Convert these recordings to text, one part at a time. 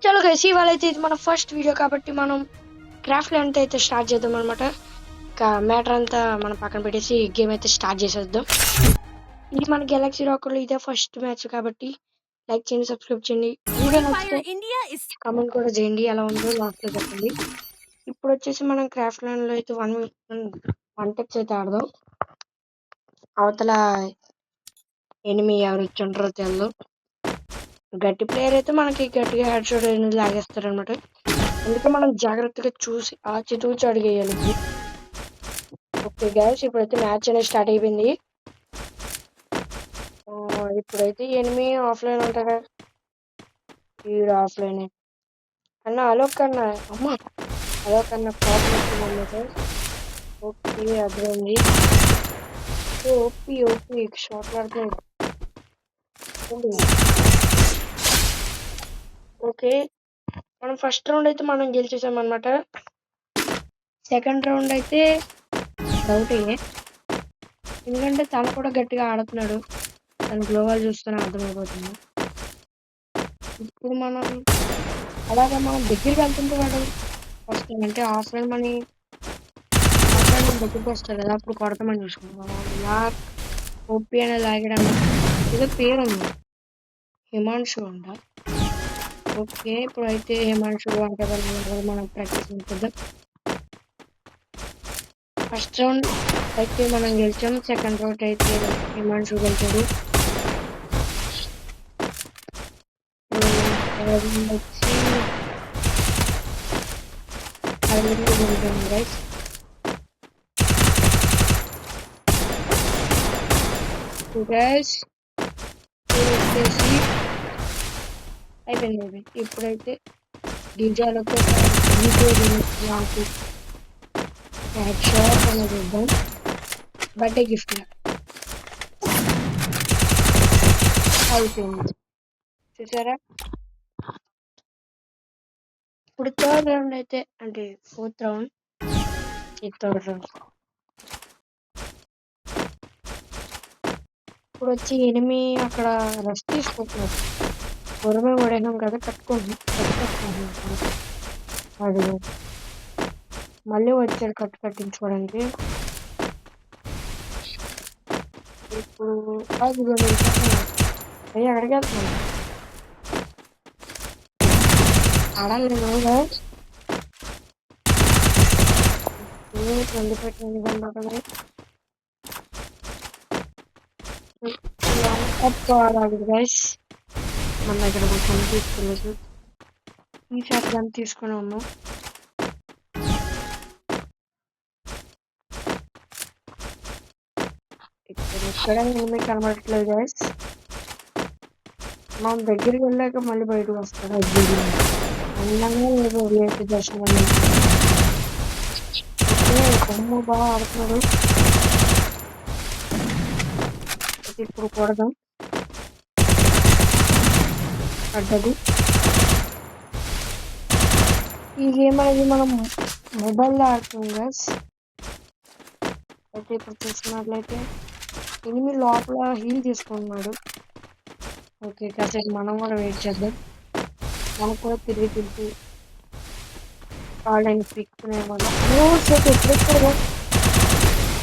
చలో గైస్ ఇవాళ అయితే ఇది మన ఫస్ట్ వీడియో కాబట్టి మనం క్రాఫ్ట్ ల్యాండ్ అయితే స్టార్ట్ చేద్దాం అనమాట. మ్యాటర్ అంతా మనం పక్కన పెట్టేసి గేమ్ అయితే స్టార్ట్ చేసేద్దాం. ఇది మన గెలాక్సీ రాకర్లో ఇదే ఫస్ట్ మ్యాచ్ కాబట్టి లైక్ చేయండి, సబ్స్క్రైబ్ చేయండి, వీడియో నచ్చితే కామెంట్ కూడా చేయండి, ఎలా ఉందో లాస్ట్లో చెప్పండి. ఇప్పుడు వచ్చేసి మనం క్రాఫ్ట్ ల్యాండ్లో అయితే వన్ టెక్స్ అయితే ఆడదాం. అవతల ఎనిమి ఎవరు వచ్చి ఉంటారో తెలదు. గట్టి ప్లేయర్ అయితే మనకి గట్టిగా హెడ్ షాట్ అనేది లాగేస్తారు అనమాట. అందుకే మనం జాగ్రత్తగా చూసి ఆచితూచి అడిగేయాలి. ఓకే గైస్, ఇప్పుడైతే మ్యాచ్ అనేది స్టార్ట్ అయిపోయింది. ఇప్పుడైతే ఎనిమి ఆఫ్లైన్ ఉంటారా? ఈడు ఆఫ్లైన్ కన్నా అలోక్ కన్నా అమ్మ అలోక్ కన్నా ప్రాబ్లం వచ్చిందన్నమాట. ఓకే అర్థమైంది. ఓపి ఓపి షార్ట్ ఆడుతున్నాడు. ఓకే, మనం ఫస్ట్ రౌండ్ అయితే మనం గెలిచేసాం అనమాట. సెకండ్ రౌండ్ అయితే డౌట్ ఎందుకంటే తను కూడా గట్టిగా ఆడుతున్నాడు. తను గ్లోవాల్ చూస్తూనే అర్థమైపోతుంది. ఇప్పుడు మనం అలాగే మనం దగ్గరికి వెళ్తుంటే వాడు వస్తాం అంటే ఆఫ్లైన్ మనీ దగ్గరికి వస్తాడు కదా, అప్పుడు కొడతామని చూసుకుంటాం. లాక్ ఓపీ అనే లాగడం ఏదో పేరు ఉంది, హిమాంశు అంట. ఓకే, ఇప్పుడు అయితే హిమాంశు అంటే మనం ప్రాక్టీస్ చేద్దాం. ఫస్ట్ రౌండ్ అయితే మనం గెలిచాం, సెకండ్ రౌండ్ అయితే హిమాంశు గెలిచాడు. గైస్ గైస్ వచ్చేసి అయిపోయింది. ఇప్పుడైతే డీజాలతో హెడ్ షాట్ అనేది ఇద్దాం బర్త్డే గిఫ్ట్ అయిపోయింది. చూసారా? ఇప్పుడు థర్డ్ రౌండ్ అయితే అంటే ఫోర్త్ రౌండ్, ఈ థర్డ్ రౌండ్. ఇప్పుడు వచ్చి ఎనిమి అక్కడ రెస్ట్ తీసుకుంటున్నారు. గొడవ పడినాం కదా, కట్టుకోండి అది మళ్ళీ వచ్చాడు కట్టించుకోవడానికి. ఇప్పుడు అక్కడికి వెళ్తున్నాను ఆడాలి వండి పెట్టింది గైస్. మన దగ్గర కొంచెం తీసుకోలేదు, ఈ షాట్ గన్ తీసుకుని ఉన్నాం. ఇప్పుడు ఎక్కడ ఏమీ కనబడట్లేదు గైస్. మనం దగ్గరికి వెళ్ళాక మళ్ళీ బయటకు వస్తాడు. అందంగా లేదు రేపు దర్శనం. బొమ్మ బాగా ఆడుతున్నాడు. ఇప్పుడు కొడదాం పడ్డది. ఈ గేమ్ అనేది మనం మొబైల్లో ఆడుతున్నాం గైస్. అయితే ఇప్పుడు చూసుకున్నట్లయితే ఎనిమి లోపల హీల్ తీసుకున్నాడు. ఓకే, కాసేపు మనం కూడా వెయిట్ చేద్దాం. మనకు కూడా తిరిగి వాళ్ళని పీక్కునే వాళ్ళం. ఎప్పుడు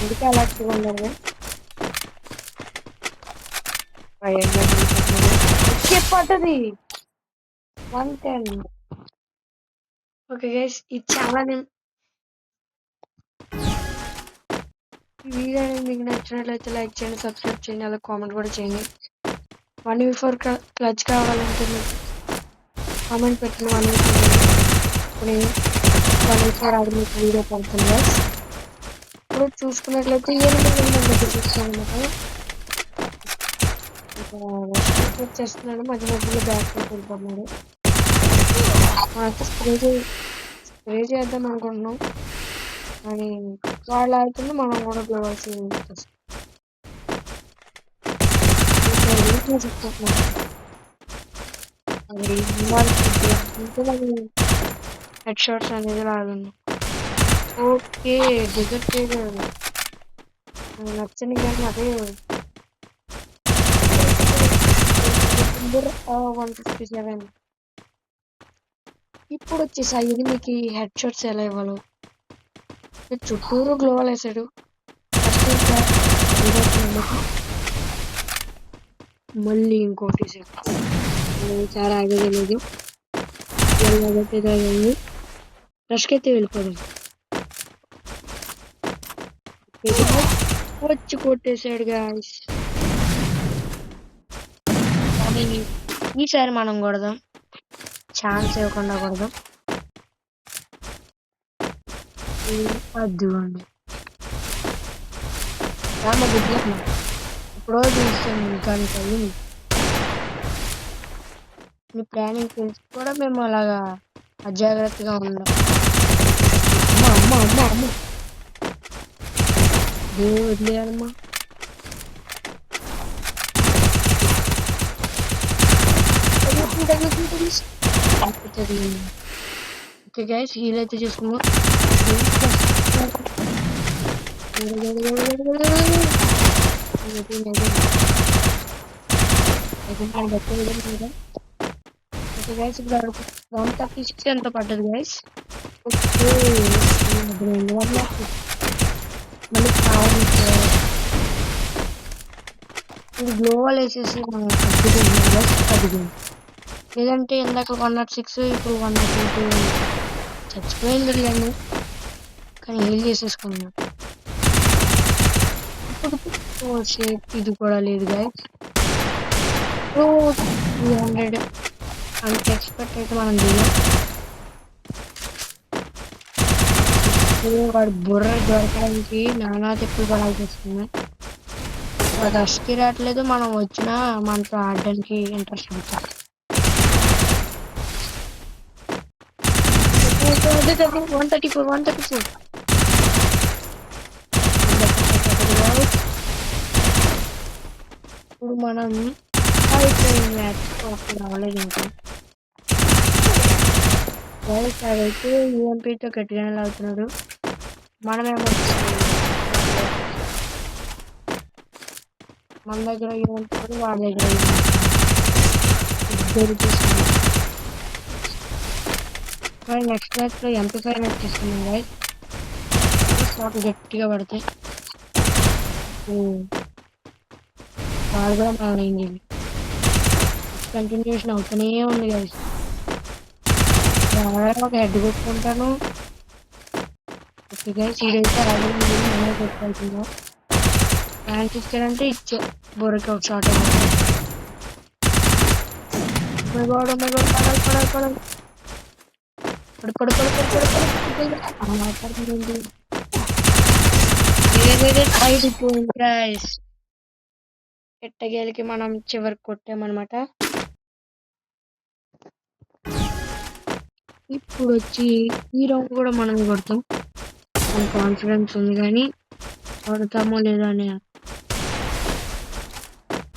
అందుకే అలా ఉండాలి. పడ్డది 110. ఓకే గైస్, ఈ ఛానల్ ఈ వీడియో అనేది మీకు నచ్చినట్లయితే లైక్ చేయండి, సబ్స్క్రైబ్ చేయండి, అలా కామెంట్ కూడా చేయండి. 1v4 క్లచ్ కావాలంటే మీకు కామెంట్ పెట్టిన 1v4 అది మీకు వీడియో పడుతుంది గైస్. ఇప్పుడు చూసుకున్నట్లయితే చూస్తామన్నమాట. చేస్తున్నాడు, మధ్య మధ్యలో బ్యాక్ వెళ్ళిపోతున్నాడు. మనతో స్ప్రే చేద్దాం అనుకుంటున్నాం కానీ వాళ్ళు ఆడుతుంది, మనం కూడా గ్లోవాల్సి హెడ్ షాట్స్ అనేది రాదు. ఓకే, డిజర్ట్ చేయగలరు నచ్చని కానీ అదే 157. ఇప్పుడు వచ్చేసాయి మీకు హెడ్ షాట్స్ ఎలా ఇవ్వాలో. చుట్టూరు గ్లోవల్ వేసాడు. ఫస్ట్ ఇంకా ఇదవుతుంది. మళ్ళీ ఇంకోటి చాలా ఆగేది లేదు. ఎలాగైతే రష్కి అయితే వెళ్ళిపోదాం. వచ్చి కొట్టేశాడు గాయస్. కానీ ఈసారి మనం కొడదాం, ఛాన్స్ ఇవ్వకుండా కొడదాం. అదిగోండి ఎప్పుడో చూస్తాను కానీ తల్లి మీ ప్లానింగ్ తెలిసి కూడా మేము అలాగా అజాగ్రత్తగా ఉన్నాం. అమ్మ అమ్మ అమ్మ అమ్మ దేవుడు వదిలేయాలమ్మా. ఓకే గైస్, హీల్ అయితే చేసుకుందాం. ఓకే గైస్, ఇప్పుడు 136 ఎంత పడ్డది గైస్. ఓకే మళ్ళీ కావాలి ఇప్పుడు గ్లోవల్ వేసేసి మనం తగ్గుతుంది. లేదంటే ఇందాక 106 ఇప్పుడు 102 చచ్చిపోయింది లేండి, కానీ హీల్ చేసేసుకున్నాం. ఇప్పుడు షేప్ ఇది కూడా లేదు గైస్. 300 అంత ఎక్స్పెక్ట్ అయితే మనం చేయాలి. వాడు బుర్ర దొరకడానికి నానా చెప్పులు పడాల్సి వస్తుంది. వాడు అస్కి రావట్లేదు, మనం వచ్చినా మనతో ఆడడానికి ఇంట్రెస్ట్ ఉంటుంది. 134 ఇప్పుడు మనం రావలేదు ఇంకా. అయితే యూఎంపీతో గట్టిగానే లాగుతున్నాడు. మనమేమో మన దగ్గర యూఎంపీ వాడి దగ్గర నెక్స్ట్ మ్యాచ్ లో MP5 తీసుకున్నాం గైస్. గట్టిగా పడితే వాడు కూడా మనం ఏం చేయాలి. కంటిన్యూషన్ అవుతూనే ఉంది గైస్. ఒక హెడ్ కొట్టుకుంటాను. ఓకే గైస్, ఇదైతే నేనే కొట్టుకుంటున్నా. ర్యాంక్ ఇచ్చాడంటే ఇచ్చే బొరకి ఒక షాట్ ఎట్టగేలకి మనం చివరికి కొట్టామన్నమాట. ఇప్పుడు వచ్చి ఈ రౌండ్ కూడా మనం కొడతాం, కాన్ఫిడెన్స్ ఉంది, కానీ కొడతామో లేదా అని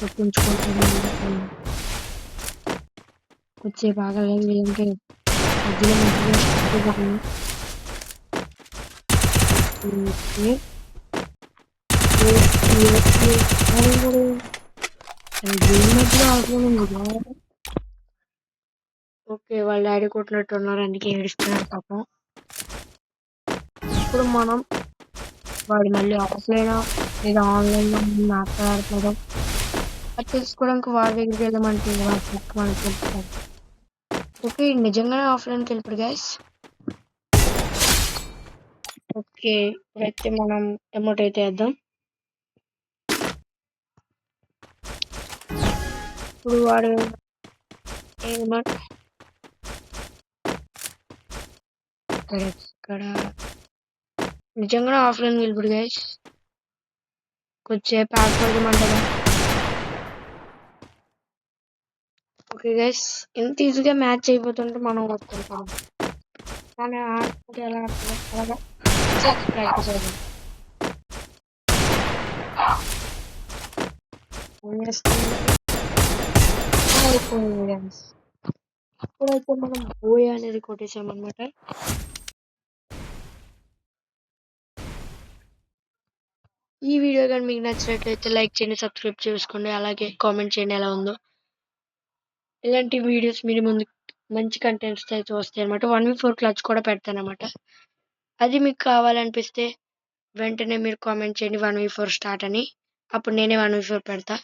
గుర్తుంచుకుంటాము. వచ్చే బాగా లేదంటే ఓకే, వాళ్ళ డాడీ కొట్టినట్టు ఉన్నారు, అందుకే ఏడుస్తున్నారు పాపం. ఇప్పుడు మనం వాడు మళ్ళీ ఆఫ్లైన్ లేదా ఆన్లైన్ లో మాట్లాడుతున్నాం అది తెలుసుకోవడానికి వాడి దగ్గరికి వెళ్ళమంటే మనకు తెలుస్తుంది. ఓకే, నిజంగానే ఆఫ్లైన్కి వెళ్ళిపోడు గైస్. ఓకే, ఇప్పుడైతే మనం ఎమోట్ అయితే వేద్దాం. ఇప్పుడు వాడు ఇక్కడ నిజంగానే ఆఫ్లైన్ వెళ్ళిపోడు గైస్. కొద్దిసేపు ఆడుకోవడమంటారా. ఓకే గైస్, ఎంత ఈజీగా మ్యాచ్ అయిపోతుంటే మనం వస్తుంటాం, కానీ ఆడుకుంటే ఎలా ఆడుతుందో అలాగా ప్రాక్టీస్ అవుతుంది. ఇప్పుడైతే మనం బోయ్ అనేది కొట్టేసామన్నమాట. ఈ వీడియో కానీ మీకు నచ్చినట్లయితే లైక్ చేయండి, సబ్స్క్రైబ్ చేసుకోండి, అలాగే కామెంట్ చేయండి ఎలా ఉందో. ఇలాంటి వీడియోస్ మీరు ముందు మంచి కంటెంట్స్ అయితే వస్తాయన్నమాట. 1v4 క్లచ్ కూడా పెడతానన్నమాట. అది మీకు కావాలనిపిస్తే వెంటనే మీరు కామెంట్ చేయండి 1v4 స్టార్ట్ అని. అప్పుడు నేనే 1v4 పెడతా.